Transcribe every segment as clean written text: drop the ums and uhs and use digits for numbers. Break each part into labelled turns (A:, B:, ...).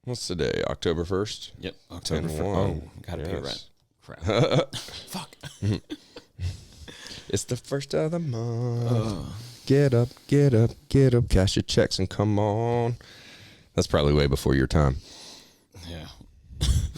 A: What's today? October 1st?
B: Yep. October 1st. Oh, gotta pay rent. Crap. Fuck.
A: It's the first of the month. Get up, get up, get up. Cash your checks and come on. That's probably way before your time.
B: Yeah.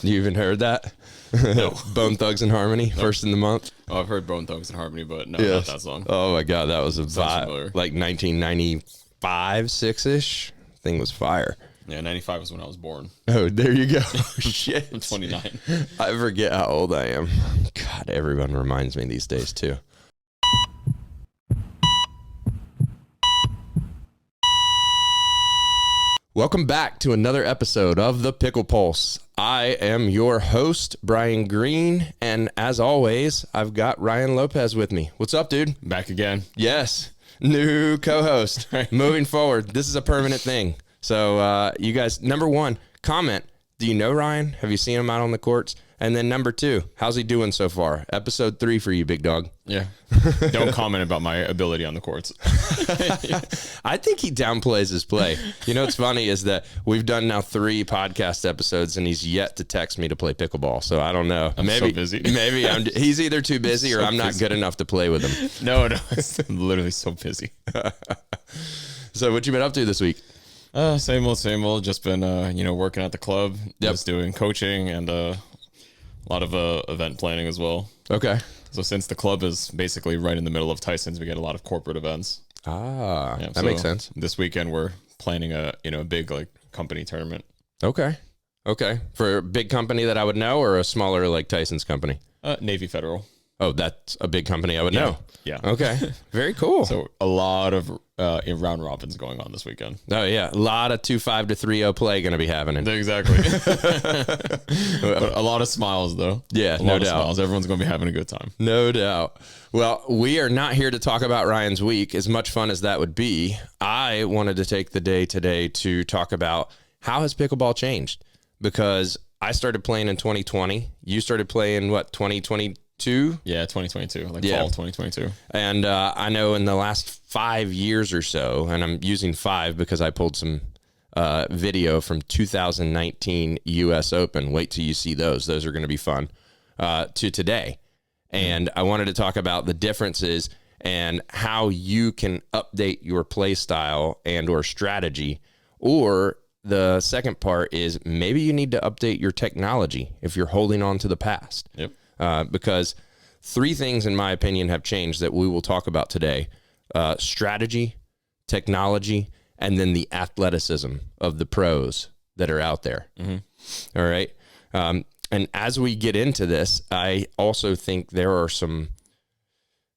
A: You even heard that?
B: No.
A: Bone Thugs and Harmony,
B: Nope.
A: First in the month.
B: Oh, I've heard Bone Thugs and Harmony, but no,
A: Yes.
B: not that song.
A: Oh my God, that was a vibe.
B: Familiar.
A: Like 1995, 6-ish. Thing was fire.
B: Yeah, 95 was when I was born.
A: Oh, there you go. Shit.
B: I'm 29.
A: I forget how old I am. God, everyone reminds me these days too. Welcome back to another episode of the Pickle Pulse. I am your host, Brian Green, and as always, I've got Ryan Lopez with me. What's up, dude?
B: Back again.
A: Yes, new co-host. Moving forward, this is a permanent thing. So you guys, number one, comment. Do you know Ryan? Have you seen him out on the courts? And then number two, how's he doing so far? Episode 3 for you, big dog.
B: Yeah. Don't comment about my ability on the courts.
A: I think he downplays his play. You know what's funny is that we've done now 3 podcast episodes and he's yet to text me to play pickleball. So I don't know.
B: I'm
A: maybe
B: so busy.
A: Maybe he's either too busy or I'm not good enough to play with him.
B: No, I'm literally so busy.
A: So what you been up to this week?
B: Same old. Just been, working at the club.
A: Yep.
B: Just doing coaching and a lot of event planning as well.
A: Okay.
B: So since the club is basically right in the middle of Tyson's, we get a lot of corporate events.
A: Ah,
B: Yeah,
A: that
B: so
A: makes sense.
B: This weekend we're planning a big company tournament.
A: Okay. For a big company that I would know or a smaller like Tyson's company?
B: Navy Federal.
A: Oh, that's a big company I would know.
B: Yeah.
A: Okay. Very cool.
B: So a lot of round robins going on this weekend.
A: Oh yeah, a lot of 2-5 to 3-0 play going to be happening.
B: Exactly. But a lot of smiles though.
A: Yeah,
B: a
A: no
B: lot of
A: doubt.
B: smiles. Everyone's going to be having a good time.
A: No doubt. Well, we are not here to talk about Ryan's week, as much fun as that would be. I wanted to take the day today to talk about how has pickleball changed, because I started playing in 2020. You started playing, 2022?
B: Yeah, 2022,
A: Yeah.
B: fall 2022.
A: And I know in the last 5 years or so, and I'm using 5 because I pulled some video from 2019 US Open. Wait till you see those. Those are going to be fun, to today. And I wanted to talk about the differences and how you can update your play style and or strategy. Or the second part is maybe you need to update your technology if you're holding on to the past.
B: Yep.
A: Because 3 things, in my opinion, have changed that we will talk about today. Strategy, technology, and then the athleticism of the pros that are out there. Mm-hmm. All right. And as we get into this, I also think there are some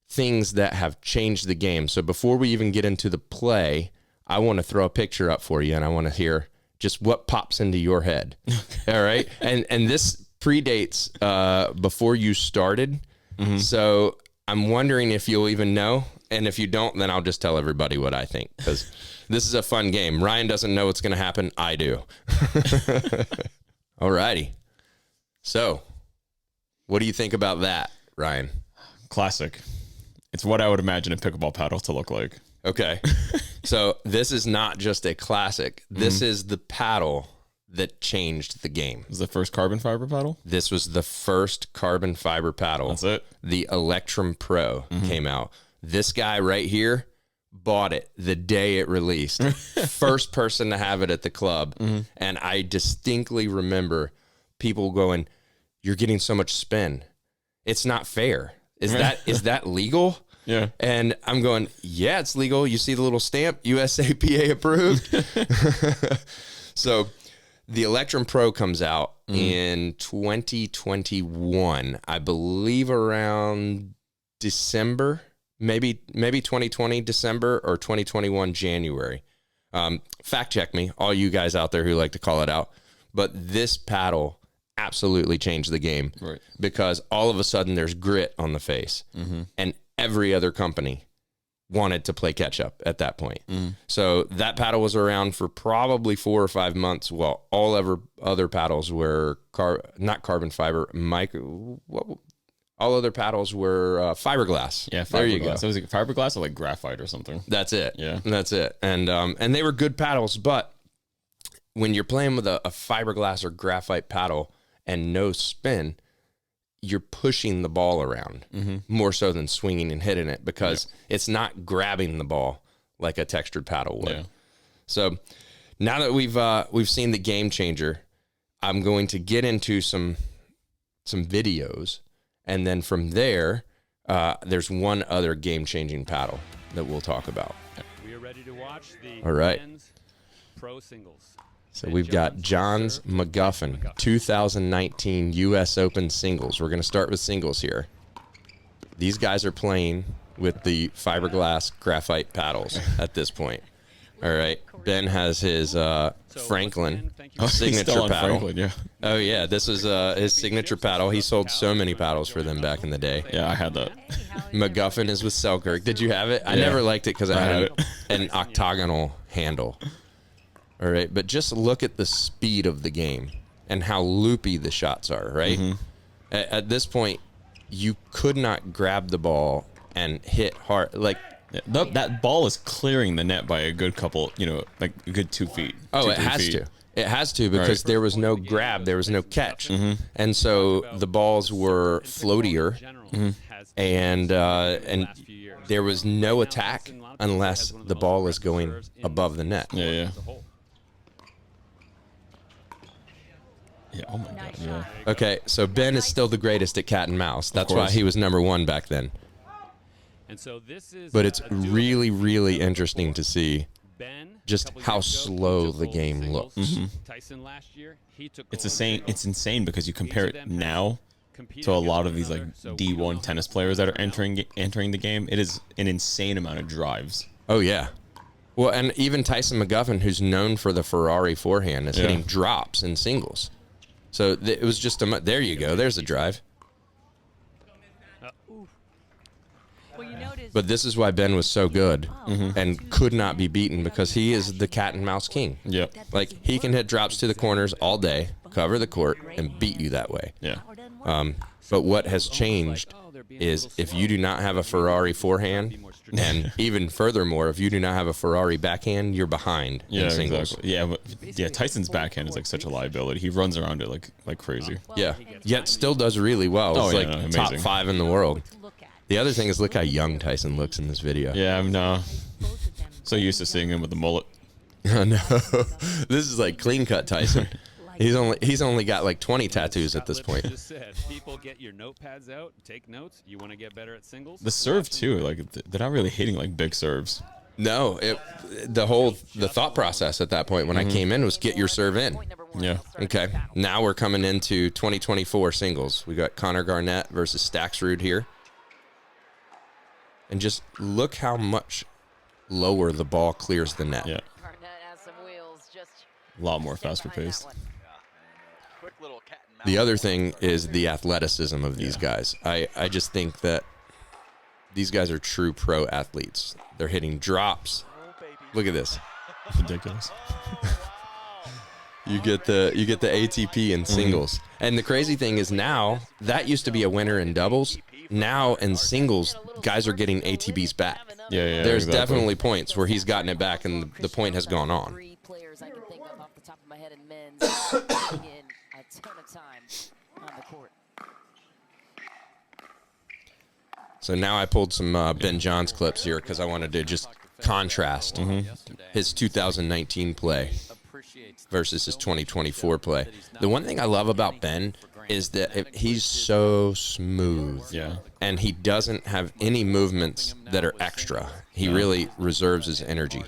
A: things that have changed the game. So before we even get into the play, I want to throw a picture up for you, and I want to hear just what pops into your head. All right. And this predates before you started. Mm-hmm. So I'm wondering if you'll even know. And if you don't, then I'll just tell everybody what I think, because this is a fun game. Ryan doesn't know what's going to happen. I do. All righty. So what do you think about that, Ryan?
B: Classic. It's what I would imagine a pickleball paddle to look like.
A: Okay. So this is not just a classic. This is the paddle that changed the game.
B: Was the first carbon fiber paddle?
A: This was the first carbon fiber paddle.
B: That's it.
A: The Electrum Pro came out. This guy right here bought it the day it released. First person to have it at the club. And I distinctly remember people going, "You're getting so much spin. It's not fair. Is that legal?"
B: Yeah.
A: And I'm going, "Yeah, it's legal. You see the little stamp, USAPA approved." So the Electrum Pro comes out in 2021, I believe around December, maybe 2020 December or 2021 January. Fact check me, all you guys out there who like to call it out. But this paddle absolutely changed the game,
B: Right.
A: because all of a sudden there's grit on the face, and every other company wanted to play catch up at that point. So that paddle was around for probably 4 or 5 months, while all other paddles were not carbon fiber, all other paddles were fiberglass.
B: Yeah,
A: There you go.
B: fiberglass. So was it fiberglass or like graphite or something?
A: That's it.
B: Yeah.
A: That's it. And they were good paddles, but when you're playing with a fiberglass or graphite paddle and no spin, you're pushing the ball around more so than swinging and hitting it, because it's not grabbing the ball like a textured paddle would.
B: Yeah.
A: So now that we've seen the game changer, I'm going to get into some videos, and then from there, there's one other game-changing paddle that we'll talk about.
C: We are ready to watch the
A: All right.
C: men's pro singles.
A: So we've got Johns McGuffin 2019 US Open singles. We're going to start with singles here. These guys are playing with the fiberglass graphite paddles at this point. All right. Ben has his Franklin signature paddle.
B: Franklin, yeah.
A: Oh, yeah. This is his signature paddle. He sold so many paddles for them back in the day.
B: Yeah, I had that.
A: McGuffin is with Selkirk. Did you have it? I never liked it because I had an octagonal handle. All right. But just look at the speed of the game and how loopy the shots are, right? At this point, you could not grab the ball and hit hard. Like,
B: that ball is clearing the net by a good couple, like a good 2 feet.
A: Oh,
B: 2-3
A: it has
B: feet.
A: to. It has to, because there was no grab, there was no catch, and so the balls were floatier, and there was no attack unless the ball is going above the net.
B: Yeah. Yeah. Oh my God. Yeah.
A: Okay, so Ben is still the greatest at cat and mouse. That's why he was #1 back then.
C: And so this is
A: But it's really, really interesting to see just how slow the game looks.
C: Tyson last year, he took
B: It's insane because you compare it now to a lot of these like D1 tennis players that are entering the game. It is an insane amount of drives.
A: Oh, yeah. Well, and even Tyson McGuffin, who's known for the Ferrari forehand, is hitting drops in singles. So it was just there you go. There's a drive. But this is why Ben was so good and could not be beaten, because he is the cat and mouse king.
B: Yeah.
A: Like, he can hit drops to the corners all day, cover the court, and beat you that way.
B: Yeah.
A: But what has changed is if you do not have a Ferrari forehand, and even furthermore, if you do not have a Ferrari backhand, you're behind in singles.
B: Exactly. Yeah, Tyson's backhand is like such a liability. He runs around it like crazy.
A: Yeah, yet still does really well.
B: Oh,
A: It's
B: yeah,
A: like
B: no,
A: top
B: amazing.
A: 5 in the world. The other thing is, look how young Tyson looks in this video.
B: Yeah, I'm so used to seeing him with the mullet.
A: No, this is like clean cut Tyson. He's only got like 20 tattoos at this point.
C: Just said, people, get your notepads out, take notes. You want to get better at singles?
B: The serve too, like they're not really hitting like big serves.
A: No, the thought process at that point when I came in was get your serve in.
B: Yeah.
A: Okay, now we're coming into 2024 singles. We got Connor Garnett versus Staxrud here. And just look how much lower the ball clears the net.
B: Yeah. A lot more faster paced.
A: The other thing is the athleticism of these guys. I just think that these guys are true pro athletes. They're hitting drops. Look at this.
B: Ridiculous.
A: You get the ATP in singles. And the crazy thing is, now that used to be a winner in doubles. Now in singles, guys are getting ATPs back.
B: Yeah.
A: There's
B: exactly.
A: definitely points where he's gotten it back, and the point has gone on.
D: Players I can think of off the top of my head in men's in a ton of time on the court.
A: So now I pulled some Ben Johns clips here because I wanted to just contrast his 2019 play versus his 2024 play. The one thing I love about Ben is that he's so smooth.
B: Yeah.
A: And he doesn't have any movements that are extra. He really reserves his energy.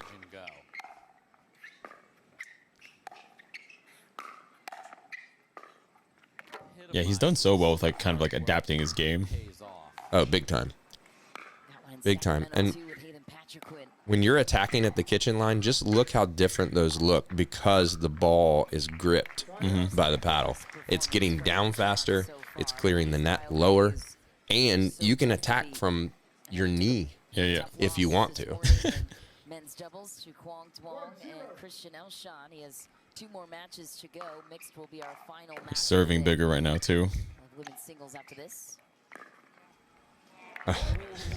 B: Yeah, he's done so well with like kind of like adapting his game.
A: Oh, big time. Big time. And when you're attacking at the kitchen line, just look how different those look because the ball is gripped by the paddle. It's getting down faster. It's clearing the net lower. And you can attack from your knee if you want to.
D: Men's doubles to Kwong Twong and Christian Elshan. He has 2 more matches to go. Mixed will be our final match.
B: He's serving bigger right now too.
D: Women's singles after this.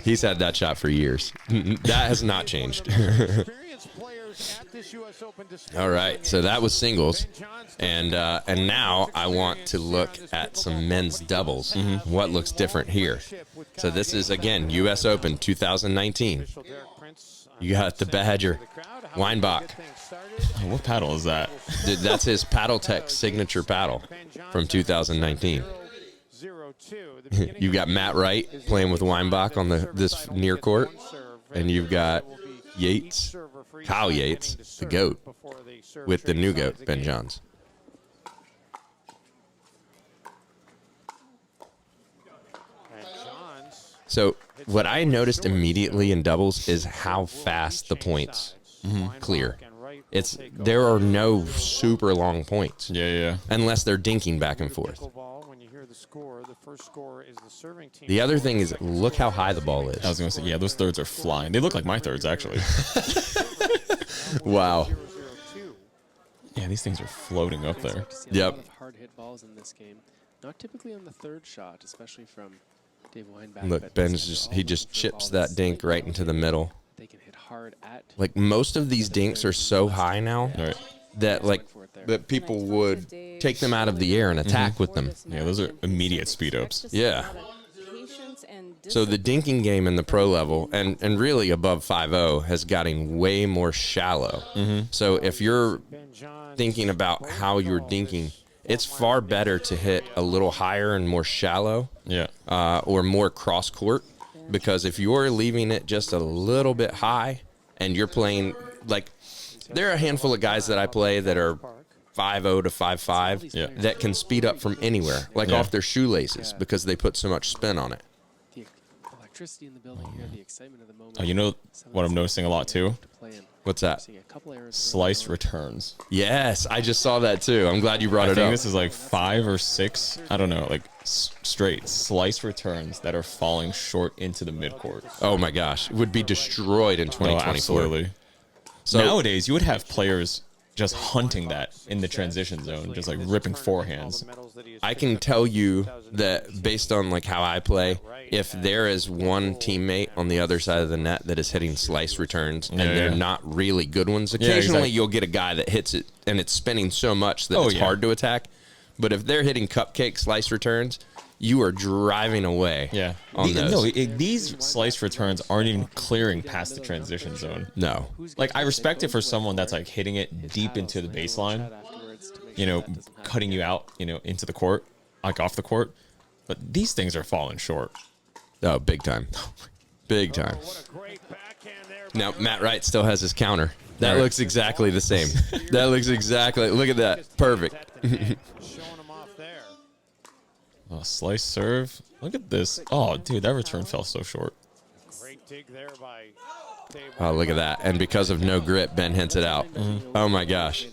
A: He's had that shot for years. That has not changed. All right, so that was singles, and now I want to look at some men's doubles. What looks different here? So this is, again, US Open 2019. You got the Badger Weinbach.
B: Oh, what paddle is that?
A: Dude, that's his Paddle Tech signature paddle from 2019. You've got Matt Wright playing with Weinbach on this near court, and you've got Yates, Kyle Yates, the GOAT, with the new GOAT, Ben Johns. So what I noticed immediately in doubles is how fast the points clear. There are no super long points.
B: Yeah.
A: Unless they're dinking back and forth. The other thing is, look how high the ball is.
B: I was going to say, yeah, those thirds are flying. They look like my thirds, actually.
A: Wow.
B: Yeah, these things are floating up there.
A: Yep.
E: A lot of hard hit balls in this game. Not typically on the third shot, especially from Dave Weinbach.
A: Look, Ben's just chips that dink right into the middle.
E: They can hit hard at.
A: Like, most of these dinks are so high now
B: All right.
A: that people would take them out of the air and attack with them.
B: Yeah, those are immediate speed ups.
A: Yeah. So the dinking game in the pro level and really above 5.0 has gotten way more shallow. So if you're thinking about how you're dinking, it's far better to hit a little higher and more shallow,
B: Yeah.
A: or more cross court, because if you're leaving it just a little bit high and you're playing, like, there are a handful of guys that I play that are 5.0 to 5.5
B: Yeah.
A: that can speed up from anywhere, like off their shoelaces, because they put so much spin on it.
E: The electricity in the building here, the excitement of the moment.
B: Oh, you know what I'm noticing a lot, too?
A: What's that?
E: Seeing a couple errors
B: Slice returns.
A: Yes, I just saw that too. I'm glad you brought
B: I
A: it
B: think
A: up.
B: this is like 5 or 6, I don't know, like straight slice returns that are falling short into the midcourt.
A: Oh my gosh, would be destroyed in
B: No,
A: 2024.
B: absolutely.
A: So
B: Nowadays, you would have players just hunting that in the transition zone, just like ripping forehands.
A: I can tell you that based on like how I play, if there is one teammate on the other side of the net that is hitting slice returns and they're not really good ones, occasionally
B: exactly.
A: you'll get a guy that hits it and it's spinning so much that it's hard to attack. But if they're hitting cupcake slice returns, you are driving away.
B: Yeah.
A: On those.
B: These slice returns aren't even clearing past the transition zone.
A: No.
B: Like, I respect it for someone that's like hitting it deep into the baseline, you know, cutting you out, you know, into the court, like off the court. But these things are falling short.
A: Oh, big time. Big time. Now, Matt Wright still has his counter. That looks exactly the same. That looks exactly, look at that. Perfect.
B: Oh, slice serve. Look at this. Oh, dude, that return fell so short.
A: Oh, look at that. And because of no grip, Ben hints it out. Oh, my gosh.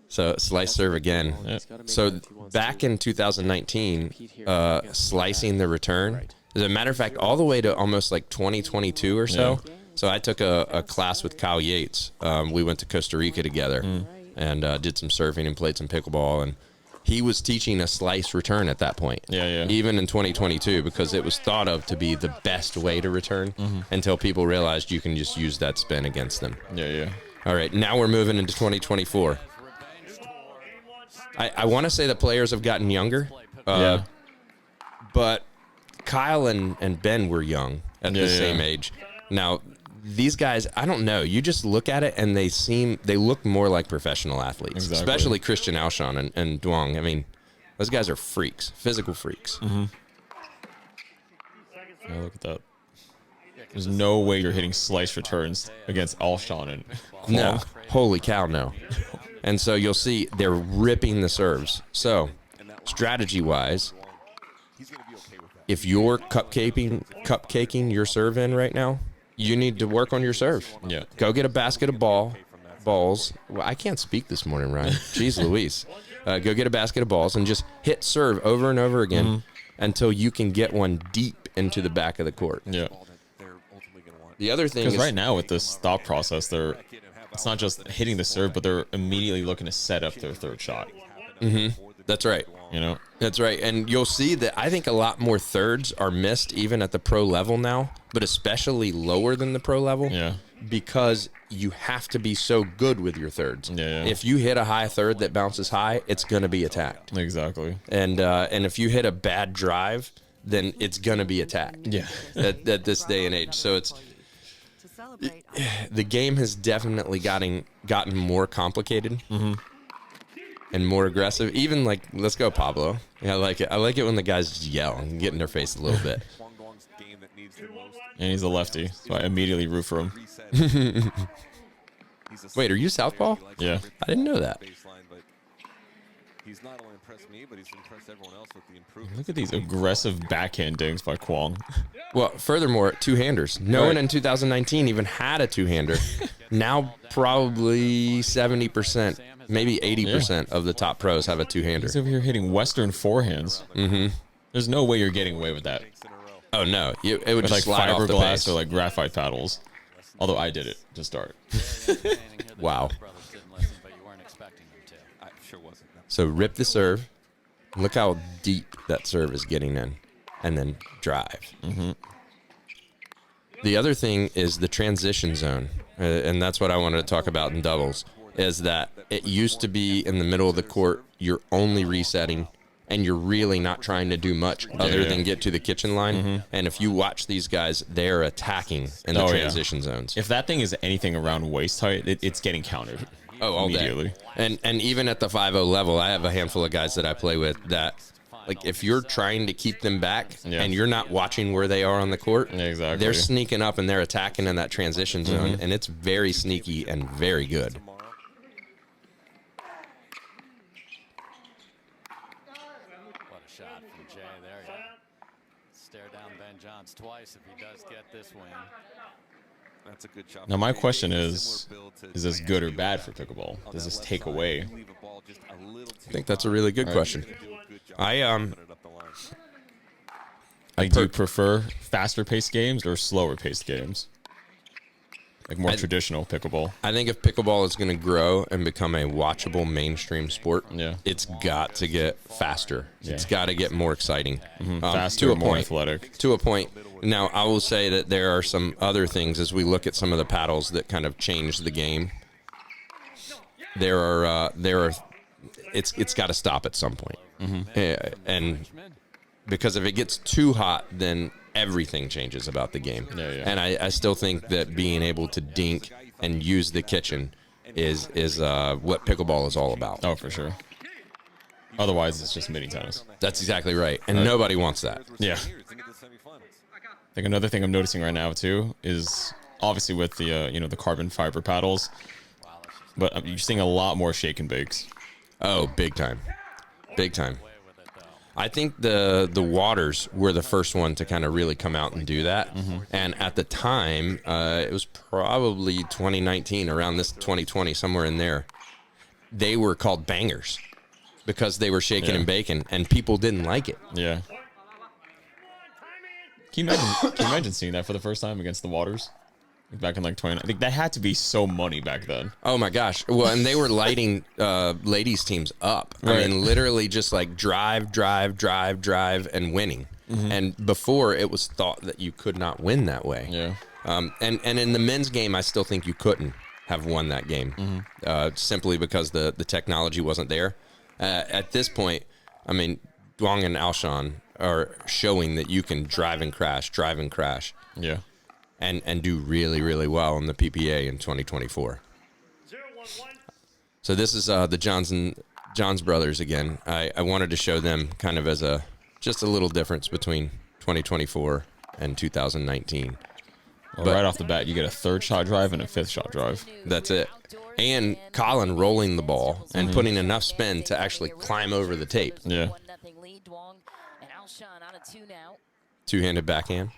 A: So slice serve again.
B: Yeah.
A: So back in 2019, slicing the return, as a matter of fact, all the way to almost like 2022 or so.
B: Yeah.
A: So I took a class with Kyle Yates. We went to Costa Rica together and did some surfing and played some pickleball. And he was teaching a slice return at that point.
B: Yeah.
A: Even in 2022, because it was thought of to be the best way to return until people realized you can just use that spin against them.
B: Yeah.
A: All right, now we're moving into 2024. I want to say the players have gotten younger, but Kyle and Ben were young at the same age. Now, these guys, I don't know. You just look at it, and they look more like professional athletes, especially Christian Alshon and Duong. I mean, those guys are freaks, physical freaks.
B: Yeah, look at that. There's no way you're hitting slice returns against Alshon and Kwong.
A: No, holy cow, no. And so you'll see they're ripping the serves. Strategy-wise, if you're cupcaking your serve in right now, you need to work on your serve.
B: Yeah.
A: Go get a basket of balls. Well, I can't speak this morning, Ryan. Jeez Louise. Go get a basket of balls and just hit serve over and over again until you can get one deep into the back of the court.
B: Yeah.
A: The other thing is,
B: Because right now with this thought process, it's not just hitting the serve, but they're immediately looking to set up their third shot.
A: That's right.
B: You know,
A: That's right. And you'll see that I think a lot more thirds are missed even at the pro level now, but especially lower than the pro level.
B: Yeah.
A: Because you have to be so good with your thirds.
B: Yeah.
A: If you hit a high third that bounces high, it's going to be attacked.
B: Exactly.
A: And if you hit a bad drive, then it's going to be attacked.
B: Yeah.
A: at this day and age. So it's the game has definitely gotten more complicated and more aggressive. Even like, let's go Pablo. Yeah, I like it. I like it when the guys just yell and get in their face a little bit.
B: And he's a lefty, so I immediately root for him.
A: Wait, are you southpaw?
B: Yeah.
A: I didn't know that.
F: He's not only impressed me, but he's impressed everyone else with the improvement.
B: Look at these aggressive backhand dings by Kwong.
A: Well, furthermore, two-handers. No one in 2019 even had a two-hander. Now probably 70%, maybe 80% of the top pros have a two-hander.
B: He's over here hitting Western forehands. There's no way you're getting away with that.
A: Oh, no. It would
B: With
A: just
B: like
A: slide off the
B: fiberglass
A: pace.
B: or like graphite paddles. Although I did it to start.
A: Wow.
F: I sure wasn't. No.
A: So rip the serve. Look how deep that serve is getting in. And then drive. The other thing is the transition zone. And that's what I wanted to talk about in doubles. Is that it used to be in the middle of the court, you're only resetting. And you're really not trying to do much other than get to the kitchen line. And if you watch these guys, they're attacking in the transition zones.
B: If that thing is anything around waist height, it's getting countered.
A: All
B: immediately.
A: day. And even at the 5-0 level, I have a handful of guys that I play with that, like, if you're trying to keep them back and you're not watching where they are on the court,
B: Exactly.
A: they're sneaking up and they're attacking in that transition zone, and it's very sneaky and very good.
G: What a shot from Jay. There you go. Stare down Ben Johns twice if he does get this win.
F: That's a good job.
B: Now my question is this good or bad for pickleball? Does this take away?
A: I think that's a really good question.
B: Like, do you prefer faster paced games or slower paced games? Like more traditional pickleball.
A: I think if pickleball is going to grow and become a watchable mainstream sport, it's got to get faster. It's got to get more exciting.
B: Faster,
A: to a
B: more
A: point.
B: athletic.
A: To a point. Now, I will say that there are some other things as we look at some of the paddles that kind of change the game. It's got to stop at some point. And because if it gets too hot, then everything changes about the game. And I still think that being able to dink and use the kitchen is what pickleball is all about.
B: Oh, for sure. Otherwise, it's just mini tennis.
A: That's exactly right. And nobody wants that.
B: Yeah. I think another thing I'm noticing right now, too, is obviously with the, the carbon fiber paddles, but you're seeing a lot more shake and bakes.
A: Oh, big time. Big time. I think the Waters were the first one to kind of really come out and do that. And at the time, it was probably 2019, around this 2020, somewhere in there. They were called bangers because they were shaking and baking, and people didn't like it.
B: Yeah. Can you imagine seeing that for the first time against the Waters? Back in like 20, I think that had to be so money back then.
A: Oh my gosh. Well, and they were lighting ladies teams up. I mean, literally just like drive, and winning. And before, it was thought that you could not win that way.
B: Yeah.
A: And in the men's game, I still think you couldn't have won that game simply because the technology wasn't there. At this point, I mean, Duong and Alshon are showing that you can drive and crash.
B: Yeah.
A: And do really, really well in the PPA in 2024. So this is the Johns brothers again. I wanted to show them kind of as just a little difference between 2024 and 2019.
B: Well, right off the bat, you get a third shot drive and a fifth shot drive.
A: That's it. And Colin rolling the ball and putting enough spin to actually climb over the tape.
B: Yeah.
A: Two-handed backhand.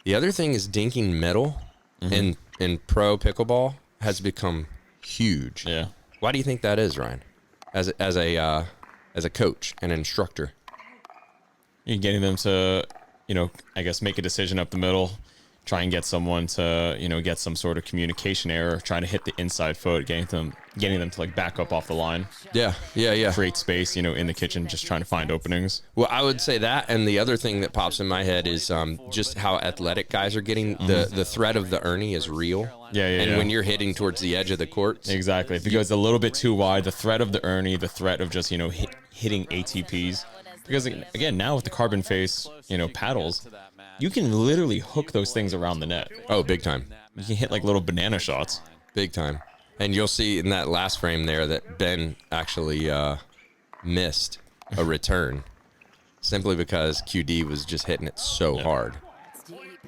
A: The other thing is dinking middle in pro pickleball has become huge.
B: Yeah.
A: Why do you think that is, Ryan? As a coach and instructor.
B: You're getting them to, I guess make a decision up the middle. try and get someone to, get some sort of communication error, trying to hit the inside foot, getting them to like back up off the line,
A: Yeah.
B: create space, in the kitchen, just trying to find openings.
A: Well, I would say that, and the other thing that pops in my head is just how athletic guys are getting. The threat of the Ernie is real. And when you're hitting towards the edge of the court,
B: Exactly. If it goes a little bit too wide, the threat of the Ernie, the threat of just, hitting ATPs. Because, again, now with the carbon face, paddles, you can literally hook those things around the net.
A: oh, big time.
B: You can hit like little banana shots.
A: Big time. And you'll see in that last frame there that Ben actually missed a return simply because QD was just hitting it so hard.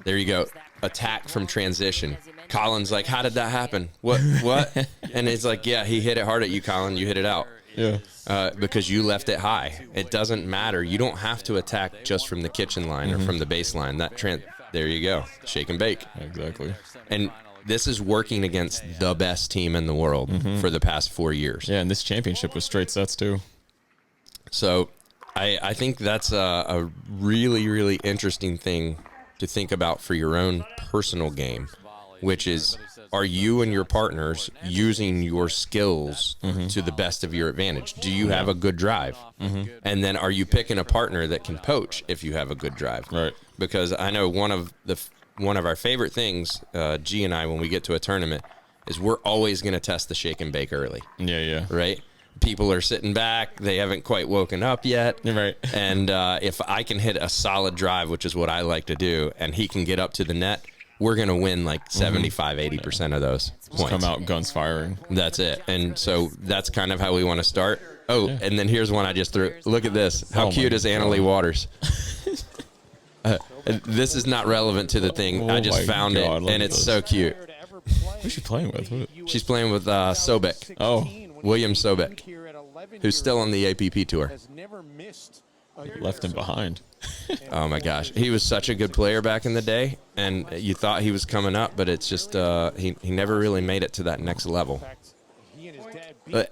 A: There you go. Attack from transition. Colin's like, how did that happen? What? And it's like, yeah, he hit it hard at you, Colin. You hit it out.
B: Yeah.
A: Because you left it high. It doesn't matter. You don't have to attack just from the kitchen line or from the baseline. There you go. Shake and bake.
B: Exactly.
A: And this is working against the best team in the world for the past 4 years.
B: Yeah, and this championship was straight sets too.
A: So I think that's a really, really interesting thing to think about for your own personal game, which is, are you and your partners using your skills to the best of your advantage? Do you have a good drive? And then are you picking a partner that can poach if you have a good drive?
B: Right.
A: Because I know one of our favorite things, G and I, when we get to a tournament, is we're always going to test the shake and bake early.
B: Yeah.
A: Right? People are sitting back. They haven't quite woken up yet.
B: Right.
A: And if I can hit a solid drive, which is what I like to do, and he can get up to the net, we're going to win like 75, 80% of those points.
B: Come out guns firing.
A: That's it. And so that's kind of how we want to start. Oh, and then here's one I just threw. Look at this. How cute is Annalie Waters? This is not relevant to the thing. I just found it, and it's so cute.
B: Who's she playing with?
A: She's playing with Sobek.
B: Oh,
A: William Sobek, who's still on the APP tour.
B: left him behind.
A: Oh my gosh, he was such a good player back in the day, and you thought he was coming up, but it's just he never really made it to that next level.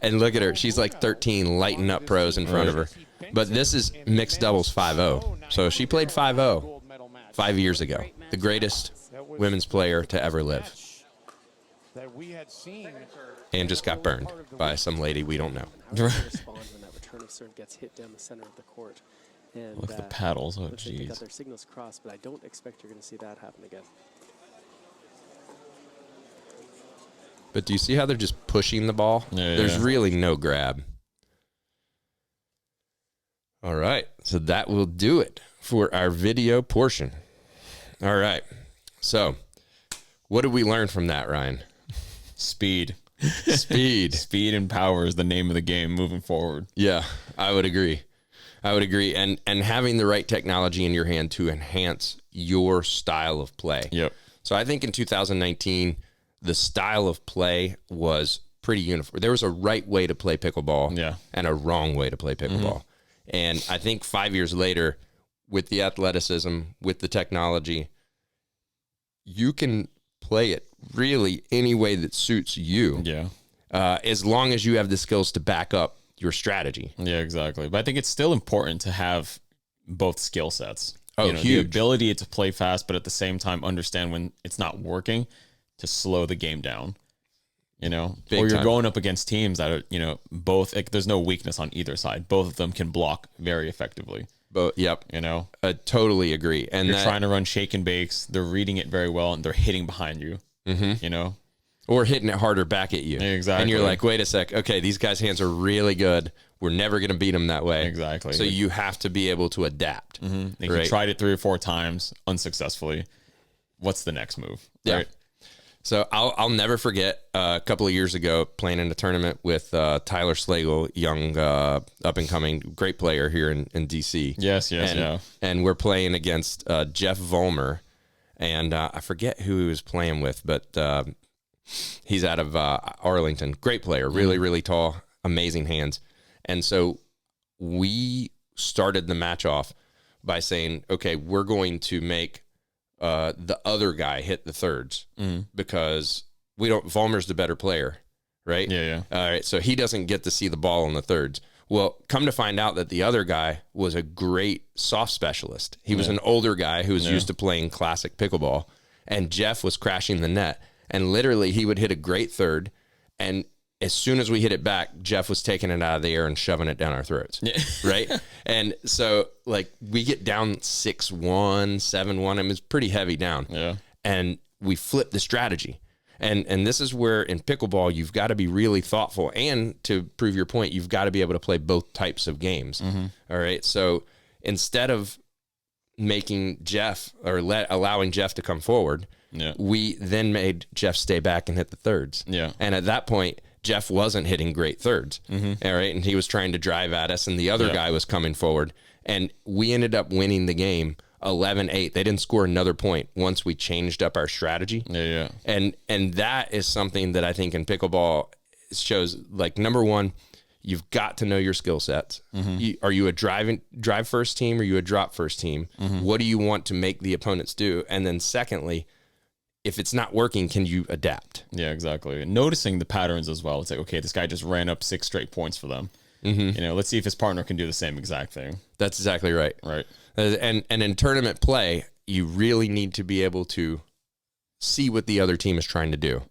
A: And look at her, she's like 13, lighting up pros in front of her. But this is mixed doubles 5-0, so she played 5-0 5 years ago, the greatest women's player to ever live, and just got burned by some lady we don't know.
B: Look at the paddles. Oh,
E: Looks like they got
B: jeez.
E: their signals crossed, but I don't expect you're going to see that happen again.
A: But do you see how they're just pushing the ball?
B: Yeah,
A: There's
B: yeah.
A: really no grab. All right, so that will do it for our video portion. All right, so what did we learn from that, Ryan?
B: Speed.
A: Speed.
B: Speed and power is the name of the game moving forward.
A: Yeah, I would agree. And having the right technology in your hand to enhance your style of play.
B: Yep.
A: So I think in 2019, the style of play was pretty uniform. There was a right way to play pickleball,
B: Yeah.
A: and a wrong way to play pickleball. And I think 5 years later, with the athleticism, with the technology, you can play it really any way that suits you,
B: Yeah.
A: as long as you have the skills to back up your strategy.
B: Yeah, exactly. But I think it's still important to have both skill sets.
A: Oh,
B: The
A: huge.
B: ability to play fast, but at the same time understand when it's not working to slow the game down.
A: Big
B: or you're
A: time.
B: going up against teams that are, both, like, there's no weakness on either side. Both of them can block very effectively.
A: But yep,
B: You're
A: I totally agree. And
B: trying to run shake and bakes. They're reading it very well, and they're hitting behind you.
A: or hitting it harder back at you.
B: Exactly.
A: And you're like, wait a sec. Okay, these guys' hands are really good. We're never going to beat them that way.
B: Exactly.
A: So you have to be able to adapt.
B: Like,
A: Right.
B: you tried it 3 or 4 times unsuccessful. What's the next move?
A: Yeah.
B: Right?
A: So I'll never forget a couple of years ago playing in a tournament with Tyler Slagill, young up and coming great player here in DC.
B: Yes, yeah.
A: And we're playing against Jeff Vollmer, and I forget who he was playing with, but he's out of Arlington. Great player, really, really tall, amazing hands. And so we started the match off by saying, okay, we're going to make the other guy hit the thirds because Vollmer's the better player, right?
B: Yeah.
A: All right, so he doesn't get to see the ball in the thirds. Well, come to find out that the other guy was a great soft specialist. He was an older guy who was used to playing classic pickleball, and Jeff was crashing the net. And literally he would hit a great third, and as soon as we hit it back, Jeff was taking it out of the air and shoving it down our throats. Yeah. Right. And so like we get down 6-1, 7-1. I mean, it's pretty heavy down.
B: Yeah.
A: And we flip the strategy. And this is where in pickleball, you've got to be really thoughtful. And to prove your point, you've got to be able to play both types of games. All right. So instead of making Jeff or allowing Jeff to come forward, we then made Jeff stay back and hit the thirds.
B: Yeah.
A: And at that point, Jeff wasn't hitting great thirds. All right. And he was trying to drive at us, and the other guy was coming forward. And we ended up winning the game 11-8. They didn't score another point once we changed up our strategy. And that is something that I think in pickleball shows, like, number one, you've got to know your skill sets. Are you a drive first team, or are you a drop first team? What do you want to make the opponents do? And then secondly, if it's not working, can you adapt?
B: Yeah, exactly. And noticing the patterns as well. It's like, okay, this guy just ran up 6 straight points for them. You know, let's see if his partner can do the same exact thing.
A: That's exactly right.
B: Right.
A: And in tournament play, you really need to be able to see what the other team is trying to do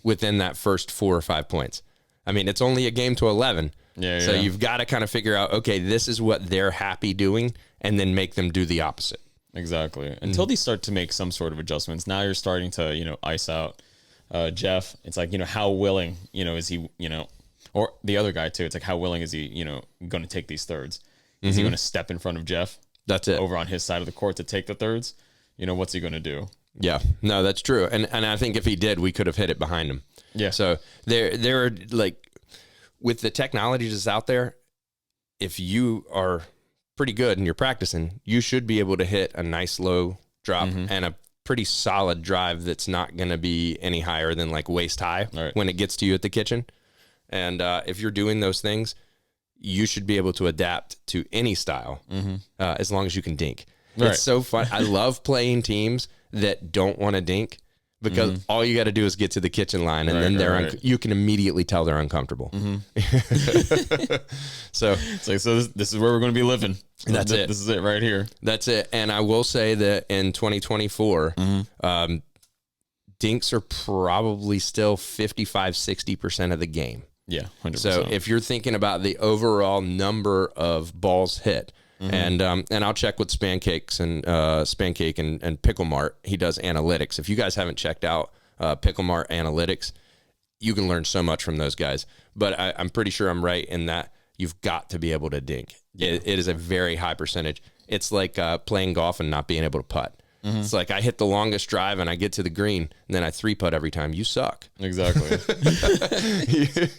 A: within that first 4 or 5 points. I mean, it's only a game to 11. So you've got to kind of figure out, okay, this is what they're happy doing, and then make them do the opposite.
B: Exactly. Until they start to make some sort of adjustments. Now you're starting to, you know, ice out Jeff. It's like, you know, how willing, you know, is he, you know, or the other guy too. It's like, how willing is he, you know, going to take these thirds? Is he going to step in front of Jeff?
A: That's it.
B: Over on his side of the court to take the thirds? You know, what's he going to do?
A: Yeah, no, that's true. And I think if he did, we could have hit it behind him.
B: Yeah.
A: So there are, like, with the technology that's out there, if you are pretty good and you're practicing, you should be able to hit a nice low drop and a pretty solid drive that's not going to be any higher than like waist high when it gets to you at the kitchen. And if you're doing those things, you should be able to adapt to any style as long as you can dink. It's so fun. I love playing teams that don't want to dink, because all you got to do is get to the kitchen line, and then you can immediately tell they're uncomfortable. So
B: it's like, so this is where we're going to be living.
A: That's it.
B: This is it right here.
A: That's it. And I will say that in 2024, dinks are probably still 55-60% of the game.
B: Yeah, 100%.
A: So if you're thinking about the overall number of balls hit, and I'll check with Spancake and Pickle Mart. He does analytics. If you guys haven't checked out Pickle Mart analytics, you can learn so much from those guys. But I'm pretty sure I'm right in that you've got to be able to dink. It is a very high percentage. It's like playing golf and not being able to putt. It's like I hit the longest drive and I get to the green, and then I 3-putt every time. You suck.
B: Exactly.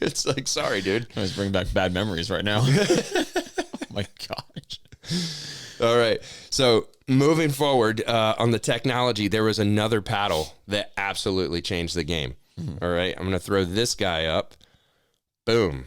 A: It's like, sorry, dude.
B: I was bringing back bad memories right now. Oh my gosh.
A: All right. So moving forward on the technology, there was another paddle that absolutely changed the game. All right. I'm going to throw this guy up. Boom.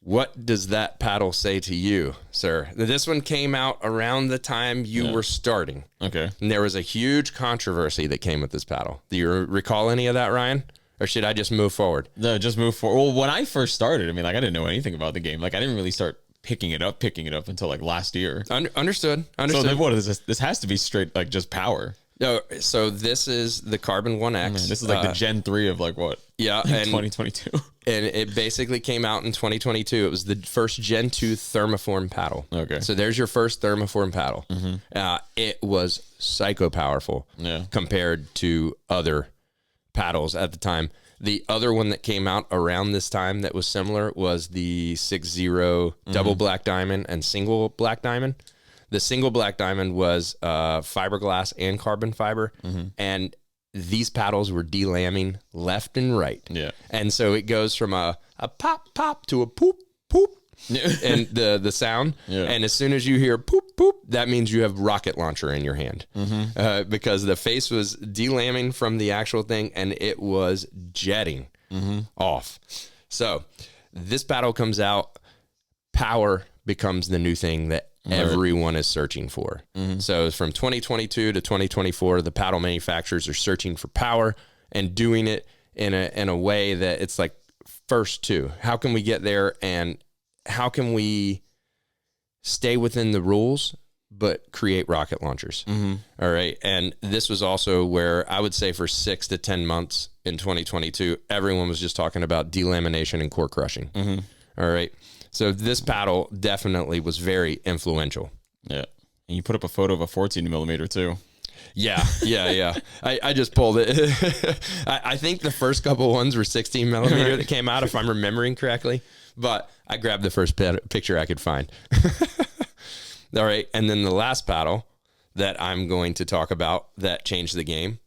A: What does that paddle say to you, sir? This one came out around the time you were starting.
B: Okay.
A: And there was a huge controversy that came with this paddle. Do you recall any of that, Ryan? Or should I just move forward?
B: No, just move forward. Well, when I first started, I mean, like, I didn't know anything about the game. Like, I didn't really start picking it up until like last year.
A: Understood.
B: So then what is this? This has to be straight, like, just power.
A: No, so this is the Carbon 1X.
B: This is like the Gen 3 of like what?
A: Yeah.
B: And 2022.
A: And it basically came out in 2022. It was the first Gen 2 thermoform paddle.
B: Okay.
A: So there's your first thermoform paddle. It was psycho powerful compared to other paddles at the time. The other one that came out around this time that was similar was the 6-0 double black diamond and single black diamond. The single black diamond was fiberglass and carbon fiber, and these paddles were delamming left and right.
B: Yeah.
A: And so it goes from a pop, pop to a poop, poop, and the sound. Yeah. And as soon as you hear poop, poop, that means you have rocket launcher in your hand, because the face was delamming from the actual thing, and it was jetting off. So this paddle comes out, power becomes the new thing that everyone is searching for. So from 2022 to 2024, the paddle manufacturers are searching for power and doing it in a way that it's like first two. How can we get there, and how can we stay within the rules but create rocket launchers.
B: Mm-hmm.
A: All right. And this was also where I would say for 6 to 10 months in 2022, everyone was just talking about delamination and core crushing.
B: Mm-hmm.
A: All right. So this paddle definitely was very influential.
B: Yeah. And you put up a photo of a 14 millimeter too.
A: Yeah. I just pulled it. I think the first couple ones were 16 millimeter that came out, if I'm remembering correctly, but I grabbed the first picture I could find. All right. And then the last paddle that I'm going to talk about that changed the game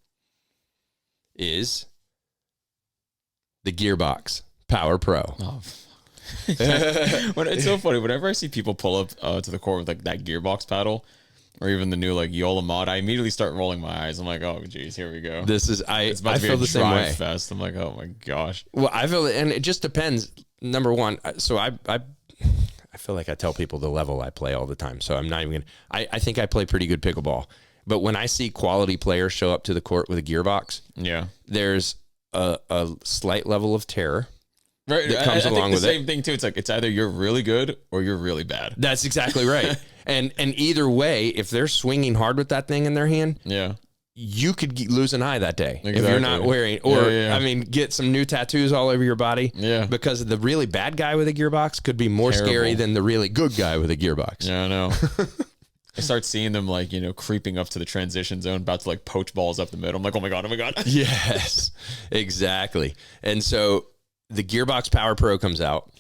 A: is the GearBox Power Pro.
B: Oh, it's so funny. Whenever I see people pull up to the court with like that GearBox paddle, or even the new like Yola mod, I immediately start rolling my eyes. I'm like, oh geez, here we go.
A: This is
B: It's about
A: I
B: to be
A: feel
B: a
A: the same way.
B: fest. I'm like, oh my gosh.
A: Well, I feel it, and it just depends. Number one, so I feel like I tell people the level I play all the time, so I'm not even gonna. I think I play pretty good pickleball, but when I see quality players show up to the court with a GearBox,
B: Yeah.
A: there's a slight level of terror.
B: Right.
A: That comes
B: I
A: along
B: think
A: with
B: the
A: it.
B: same thing too. It's like it's either you're really good or you're really bad.
A: That's exactly right. and either way, if they're swinging hard with that thing in their hand,
B: Yeah.
A: you could lose an eye that day if you're
B: Exactly.
A: not wearing, or
B: Yeah.
A: I mean, get some new tattoos all over your body.
B: Yeah.
A: Because the really bad guy with a gearbox could be more
B: Terrible.
A: scary than the really good guy with a gearbox.
B: Yeah, I know. I start seeing them like, creeping up to the transition zone, about to like poach balls up the middle. I'm like, oh my God.
A: Yes, exactly. And so the GearBox Power Pro comes out.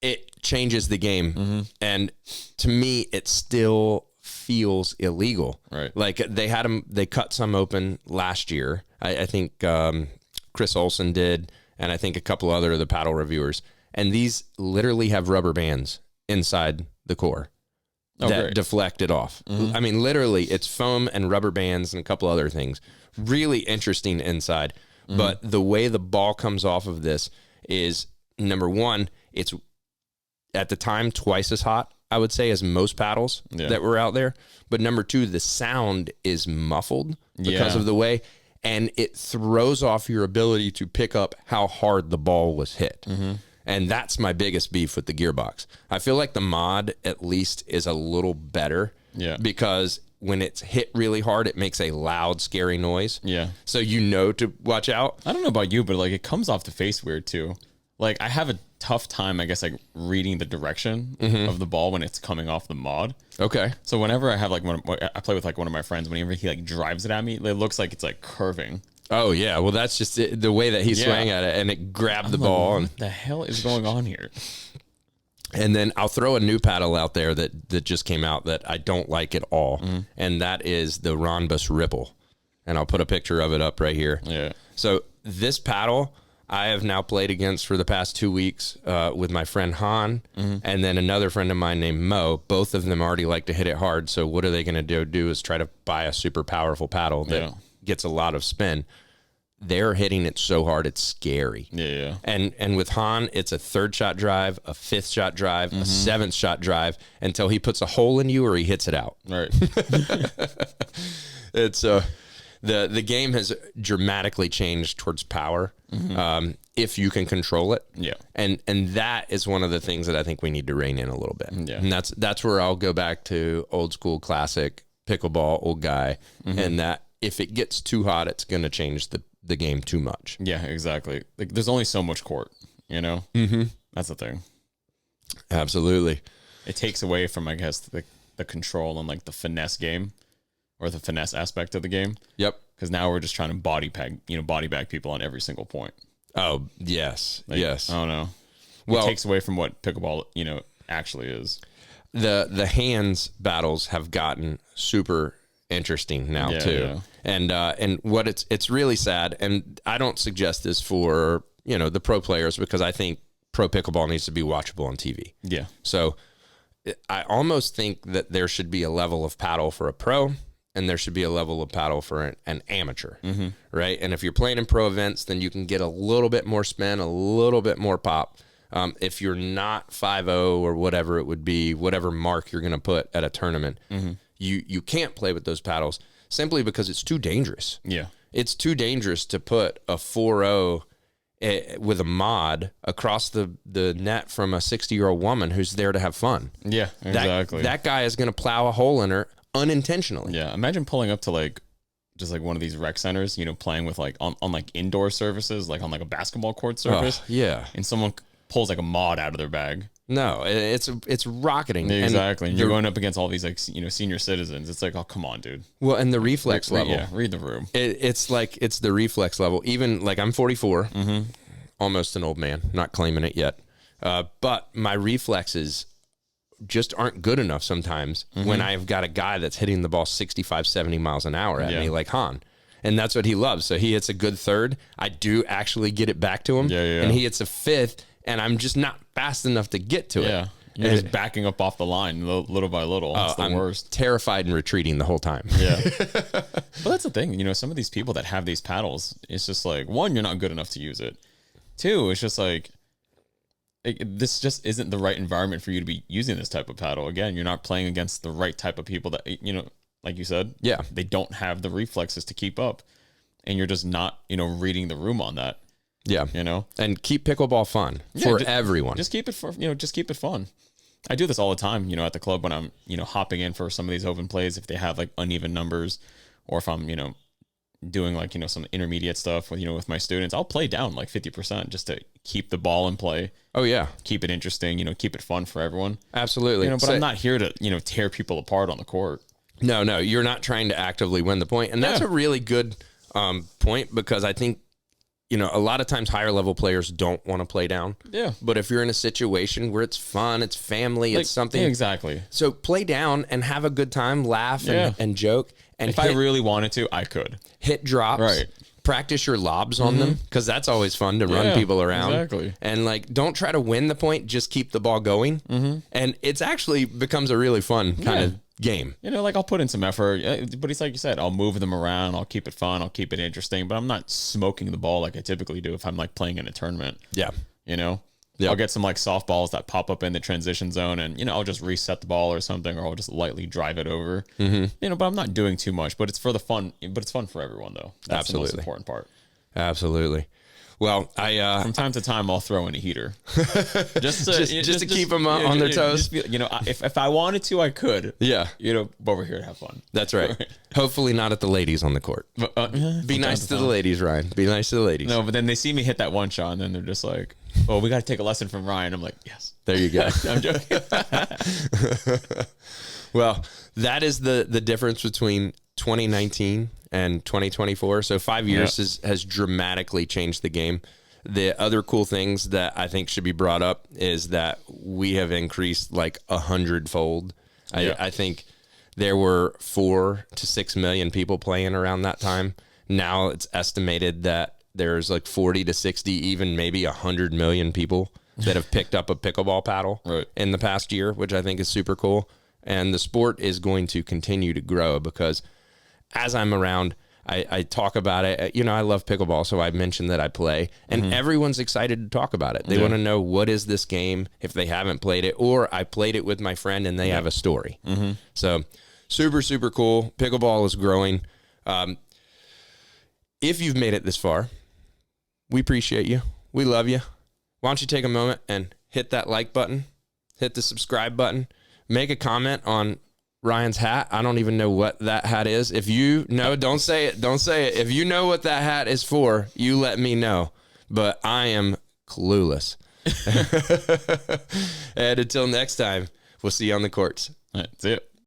A: It changes the game.
B: Mm-hmm.
A: And to me, it still feels illegal.
B: Right.
A: Like they cut some open last year. I think Chris Olsen did, and I think a couple other of the paddle reviewers. And these literally have rubber bands inside the core that
B: great.
A: deflect it off. I mean, literally, it's foam and rubber bands and a couple other things. Really interesting inside. But the way the ball comes off of this is, number one, it's at the time twice as hot, I would say, as most paddles that were out there. But number two, the sound is muffled because of the way, and it throws off your ability to pick up how hard the ball was hit. And that's my biggest beef with the gearbox. I feel like the mod, at least, is a little better.
B: Yeah.
A: Because when it's hit really hard, it makes a loud, scary noise.
B: Yeah.
A: So you know to watch out.
B: I don't know about you, but like it comes off the face weird too. Like I have a tough time, I guess, like reading the direction of the ball when it's coming off the mod.
A: Okay.
B: So whenever I have like I play with like one of my friends, whenever he like drives it at me, it looks like it's like curving.
A: Oh yeah. Well, that's just the way that he swung at it, and it grabbed the ball.
B: What the hell is going on here?
A: And then I'll throw a new paddle out there that just came out that I don't like at all, and that is the Ronbus Ripple. And I'll put a picture of it up right here.
B: Yeah.
A: So this paddle I have now played against for the past 2 weeks with my friend Han, and then another friend of mine named Mo. Both of them already like to hit it hard. So what are they going to do is try to buy a super powerful paddle that gets a lot of spin. They're hitting it so hard it's scary.
B: Yeah.
A: And with Han, it's a 3rd shot drive, a 5th shot drive, a 7th shot drive until he puts a hole in you or he hits it out.
B: Right.
A: It's the game has dramatically changed towards power if you can control it.
B: Yeah.
A: And that is one of the things that I think we need to rein in a little bit.
B: Yeah.
A: And that's where I'll go back to old school classic pickleball, old guy, and that if it gets too hot, it's going to change the game too much.
B: Yeah, exactly. Like there's only so much court, Mm-hmm. That's the thing.
A: Absolutely.
B: It takes away from, I guess, the control and like the finesse game, or the finesse aspect of the game.
A: Yep.
B: Because now we're just trying to body bag people on every single point.
A: Oh, yes.
B: Like,
A: yes.
B: I don't know.
A: Well,
B: it takes away from what pickleball, actually is.
A: The hands battles have gotten super interesting now too.
B: Yeah.
A: And what it's really sad, and I don't suggest this for, the pro players, because I think pro pickleball needs to be watchable on TV.
B: Yeah.
A: So I almost think that there should be a level of paddle for a pro, and there should be a level of paddle for an amateur, right? And if you're playing in pro events, then you can get a little bit more spin, a little bit more pop. If you're not 5-0 or whatever it would be, whatever mark you're going to put at a tournament, you can't play with those paddles simply because it's too dangerous.
B: Yeah.
A: It's too dangerous to put a 4-0 with a mod across the net from a 60-year-old woman who's there to have fun.
B: Yeah, exactly.
A: That guy is going to plow a hole in her unintentionally.
B: Yeah, imagine pulling up to like just like one of these rec centers, you know, playing with like on like indoor surfaces, like on like a basketball court surface.
A: Yeah.
B: And someone pulls like a mod out of their bag.
A: No, it's rocketing.
B: Exactly. And you're going up against all these like, you know, senior citizens. It's like, oh, come on, dude.
A: Well, and the reflex level.
B: Yeah, read the room.
A: It's the reflex level. Even like I'm 44, almost an old man, not claiming it yet. But my reflexes just aren't good enough sometimes when I've got a guy that's hitting the ball 65, 70 miles an hour at me like Han. And that's what he loves. So he hits a good third. I do actually get it back to him. And he hits a fifth, and I'm just not fast enough to get to it.
B: You're just backing up off the line little by little. It's the worst.
A: Terrified and retreating the whole time.
B: Yeah. But that's the thing. You know, some of these people that have these paddles, it's just like, one, you're not good enough to use it. Two, it's just like, this just isn't the right environment for you to be using this type of paddle. Again, you're not playing against the right type of people that, you know, like you said, they don't have the reflexes to keep up. And you're just not, you know, reading the room on that.
A: Yeah.
B: You know,
A: and keep pickleball fun for everyone.
B: Just keep it just keep it fun. I do this all the time, you know, at the club when I'm, you know, hopping in for some of these open plays, if they have like uneven numbers, or if I'm, you know, doing like, you know, some intermediate stuff with, you know, with my students, I'll play down like 50% just to keep the ball in play.
A: Oh yeah.
B: Keep it interesting, you know, keep it fun for everyone.
A: Absolutely.
B: You know, but I'm not here to, you know, tear people apart on the court.
A: No, you're not trying to actively win the point. And that's a really good point, because I think, you know, a lot of times higher level players don't want to play down. Yeah. But if you're in a situation where it's fun, it's family, it's something.
B: Yeah, exactly.
A: So play down and have a good time, laugh and joke. And
B: if I really wanted to, I could.
A: Hit drops.
B: Right.
A: Practice your lobs on them, because that's always fun to run people around.
B: Exactly.
A: And like, don't try to win the point, just keep the ball going. And it's actually becomes a really fun kind of game.
B: You know, like I'll put in some effort, but it's like you said, I'll move them around, I'll keep it fun, I'll keep it interesting, but I'm not smoking the ball like I typically do if I'm like playing in a tournament. Yeah. You know? Yep. I'll get some like softballs that pop up in the transition zone, and, you know, I'll just reset the ball or something, or I'll just lightly drive it over. You know, but I'm not doing too much, but it's for the fun, but it's fun for everyone though. That's the most important part. Absolutely. Well, from time to time I'll throw in a heater, just to keep them on their toes. You know, if I wanted to, I could. Yeah, you know, but we're here to have fun. That's right. Hopefully not at the ladies on the court. Be nice to the ladies, Ryan. Be nice to the ladies. No, but then they see me hit that one shot, and then they're just like, "Oh, we got to take a lesson from Ryan." I'm like, "Yes." There you go. I'm joking. Well, that is the difference between 2019 and 2024. So 5 years has dramatically changed the game. The other cool things that I think should be brought up is that we have increased like 100-fold. I think there were 4 to 6 million people playing around that time. Now it's estimated that there's like 40 to 60, even maybe 100 million people that have picked up a pickleball paddle in the past year, which I think is super cool. And the sport is going to continue to grow, because as I'm around, I talk about it. You know, I love pickleball, so I mentioned that I play, and everyone's excited to talk about it. They want to know, what is this game, if they haven't played it, or I played it with my friend and they have a story. So super, super cool. Pickleball is growing. If you've made it this far, we appreciate you. We love you. Why don't you take a moment and hit that like button, hit the subscribe button, make a comment on Ryan's hat. I don't even know what that hat is. If you know, don't say it. Don't say it. If you know what that hat is for, you let me know. But I am clueless. And until next time, we'll see you on the courts. All right, see ya.